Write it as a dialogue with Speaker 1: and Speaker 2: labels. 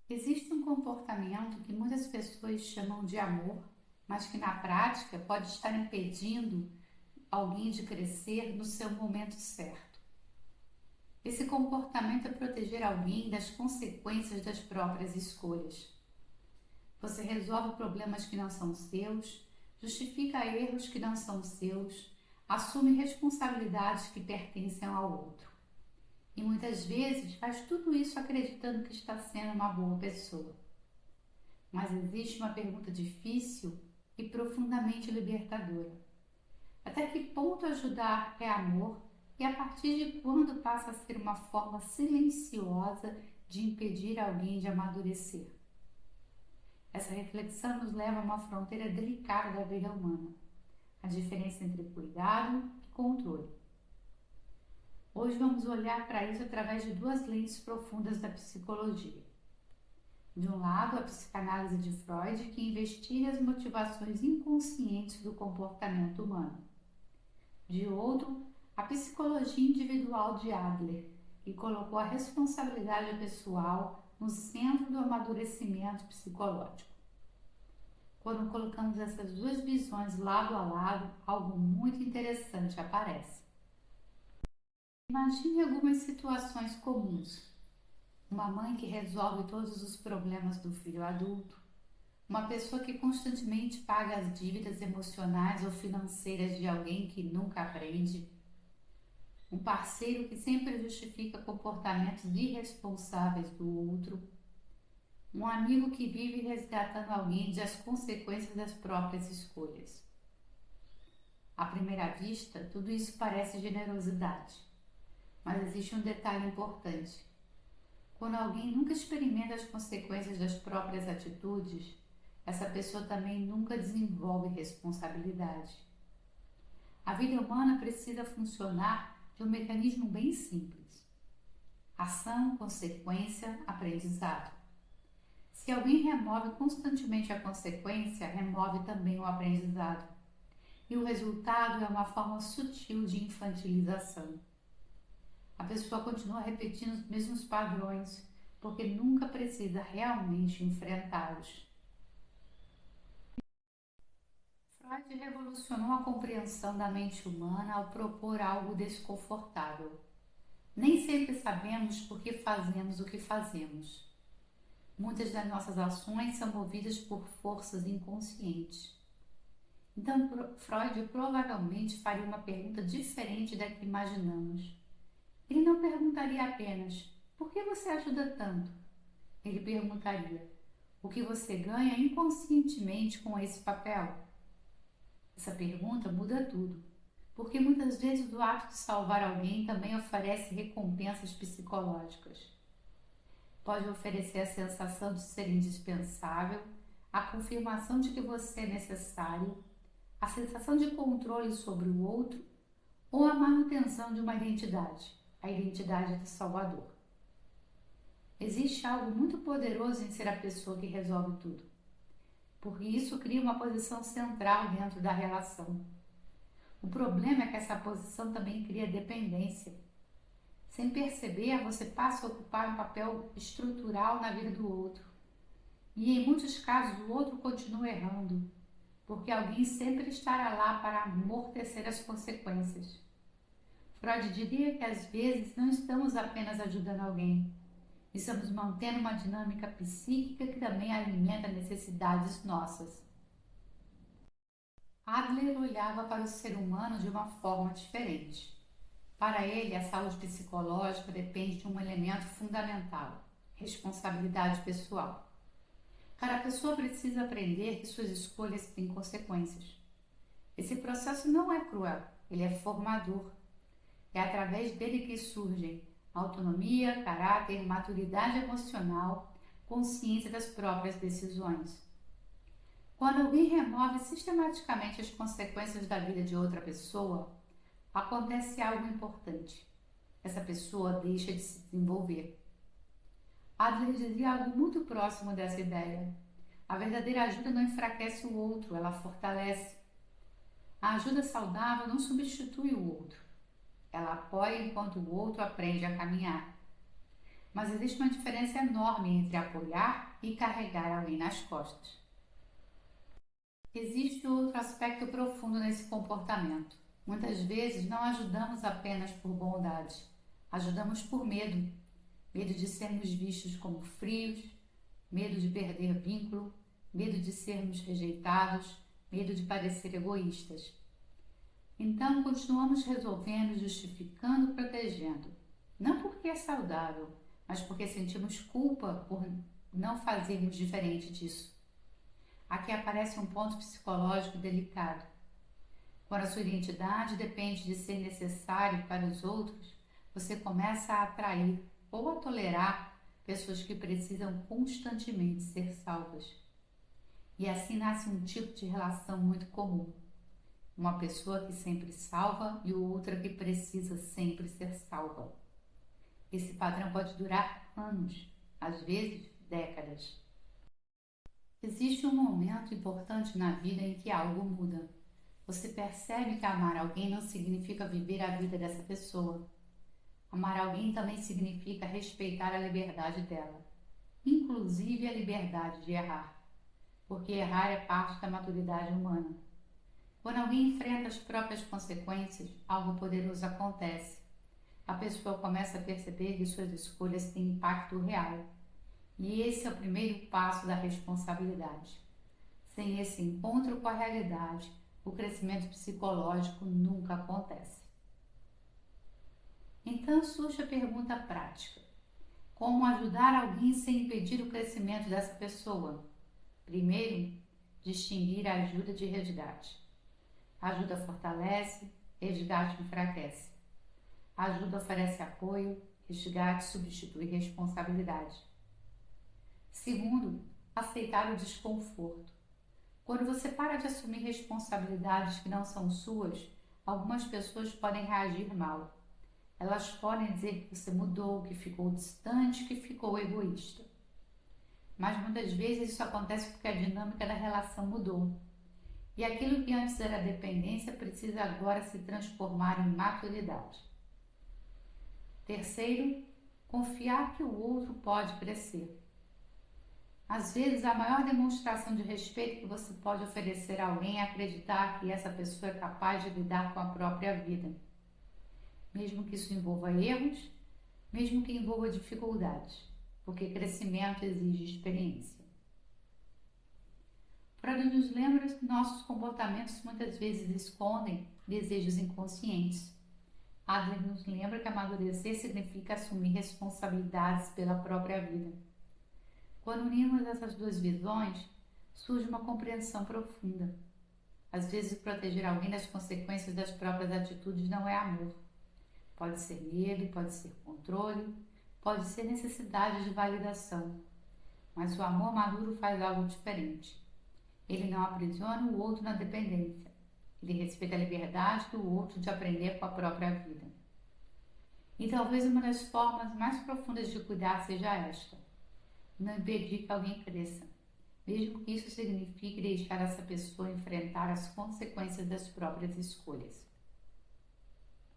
Speaker 1: Existe um comportamento que muitas pessoas chamam de amor, mas que na prática pode estar impedindo alguém de crescer no seu momento certo. Esse comportamento é proteger alguém das consequências das próprias escolhas. Você resolve problemas que não são seus, justifica erros que não são seus, assume responsabilidades que pertencem ao outro. E muitas vezes faz tudo isso acreditando que está sendo uma boa pessoa. Mas existe uma pergunta difícil e profundamente libertadora. Até que ponto ajudar é amor e a partir de quando passa a ser uma forma silenciosa de impedir alguém de amadurecer? Essa reflexão nos leva a uma fronteira delicada da vida humana, a diferença entre cuidado e controle. Hoje vamos olhar para isso através de duas lentes profundas da psicologia. De um lado, a psicanálise de Freud, que investiga as motivações inconscientes do comportamento humano. De outro, a psicologia individual de Adler, que colocou a responsabilidade pessoal no centro do amadurecimento psicológico. Quando colocamos essas duas visões lado a lado, algo muito interessante aparece. Imagine algumas situações comuns. Uma mãe que resolve todos os problemas do filho adulto, uma pessoa que constantemente paga as dívidas emocionais ou financeiras de alguém que nunca aprende, um parceiro que sempre justifica comportamentos irresponsáveis do outro, um amigo que vive resgatando alguém das consequências das próprias escolhas. À primeira vista, tudo isso parece generosidade, mas existe um detalhe importante. Quando alguém nunca experimenta as consequências das próprias atitudes, essa pessoa também nunca desenvolve responsabilidade. A vida humana precisa funcionar de um mecanismo bem simples: ação, consequência, aprendizado. Se alguém remove constantemente a consequência, remove também o aprendizado. E o resultado é uma forma sutil de infantilização. A pessoa continua repetindo os mesmos padrões, porque nunca precisa realmente enfrentá-los. Freud revolucionou a compreensão da mente humana ao propor algo desconfortável. Nem sempre sabemos por que fazemos o que fazemos. Muitas das nossas ações são movidas por forças inconscientes. Então, Freud provavelmente faria uma pergunta diferente da que imaginamos. Ele não perguntaria apenas: por que você ajuda tanto? Ele perguntaria: o que você ganha inconscientemente com esse papel? Essa pergunta muda tudo, porque muitas vezes o ato de salvar alguém também oferece recompensas psicológicas. Pode oferecer a sensação de ser indispensável, a confirmação de que você é necessário, a sensação de controle sobre o outro ou a manutenção de uma identidade, a identidade do Salvador. Existe algo muito poderoso em ser a pessoa que resolve tudo, porque isso cria uma posição central dentro da relação. O problema é que essa posição também cria dependência. Sem perceber, você passa a ocupar um papel estrutural na vida do outro. E em muitos casos o outro continua errando, porque alguém sempre estará lá para amortecer as consequências. Freud diria que às vezes não estamos apenas ajudando alguém, estamos mantendo uma dinâmica psíquica que também alimenta necessidades nossas. Adler olhava para o ser humano de uma forma diferente. Para ele, a saúde psicológica depende de um elemento fundamental: responsabilidade pessoal. Cada pessoa precisa aprender que suas escolhas têm consequências. Esse processo não é cruel, ele é formador. É através dele que surgem autonomia, caráter, maturidade emocional, consciência das próprias decisões. Quando alguém remove sistematicamente as consequências da vida de outra pessoa, acontece algo importante. Essa pessoa deixa de se desenvolver. Adler dizia algo muito próximo dessa ideia. A verdadeira ajuda não enfraquece o outro, ela fortalece. A ajuda saudável não substitui o outro. Ela apoia enquanto o outro aprende a caminhar. mas existe uma diferença enorme entre apoiar e carregar alguém nas costas. Existe outro aspecto profundo nesse comportamento. Muitas vezes não ajudamos apenas por bondade, ajudamos por medo. Medo de sermos vistos como frios, medo de perder vínculo, medo de sermos rejeitados, medo de parecer egoístas. Então, continuamos resolvendo, justificando, protegendo. Não porque é saudável, mas porque sentimos culpa por não fazermos diferente disso. Aqui aparece um ponto psicológico delicado. Quando a sua identidade depende de ser necessário para os outros, você começa a atrair ou a tolerar pessoas que precisam constantemente ser salvas. E assim nasce um tipo de relação muito comum. Uma pessoa que sempre salva e outra que precisa sempre ser salva. Esse padrão pode durar anos, às vezes décadas. Existe um momento importante na vida em que algo muda. Você percebe que amar alguém não significa viver a vida dessa pessoa. Amar alguém também significa respeitar a liberdade dela, inclusive a liberdade de errar, porque errar é parte da maturidade humana. Quando alguém enfrenta as próprias consequências, algo poderoso acontece. A pessoa começa a perceber que suas escolhas têm impacto real. E esse é o primeiro passo da responsabilidade. Sem esse encontro com a realidade, o crescimento psicológico nunca acontece. Então surge a pergunta prática: como ajudar alguém sem impedir o crescimento dessa pessoa? Primeiro, distinguir a ajuda de resgate. A ajuda fortalece, resgate enfraquece. A ajuda oferece apoio, resgate substitui responsabilidade. Segundo, aceitar o desconforto. Quando você para de assumir responsabilidades que não são suas, algumas pessoas podem reagir mal. Elas podem dizer que você mudou, que ficou distante, que ficou egoísta. Mas muitas vezes isso acontece porque a dinâmica da relação mudou. E aquilo que antes era dependência precisa agora se transformar em maturidade. Terceiro, confiar que o outro pode crescer. Às vezes, a maior demonstração de respeito que você pode oferecer a alguém é acreditar que essa pessoa é capaz de lidar com a própria vida. Mesmo que isso envolva erros, mesmo que envolva dificuldades, porque crescimento exige experiência. Freud nos lembra que nossos comportamentos muitas vezes escondem desejos inconscientes. Adler nos lembra que amadurecer significa assumir responsabilidades pela própria vida. Quando unimos essas duas visões, surge uma compreensão profunda. Às vezes, proteger alguém das consequências das próprias atitudes não é amor. Pode ser medo, pode ser controle, pode ser necessidade de validação. Mas o amor maduro faz algo diferente. Ele não aprisiona o outro na dependência. Ele respeita a liberdade do outro de aprender com a própria vida. E talvez uma das formas mais profundas de cuidar seja esta: não impedir que alguém cresça, mesmo que isso signifique deixar essa pessoa enfrentar as consequências das próprias escolhas.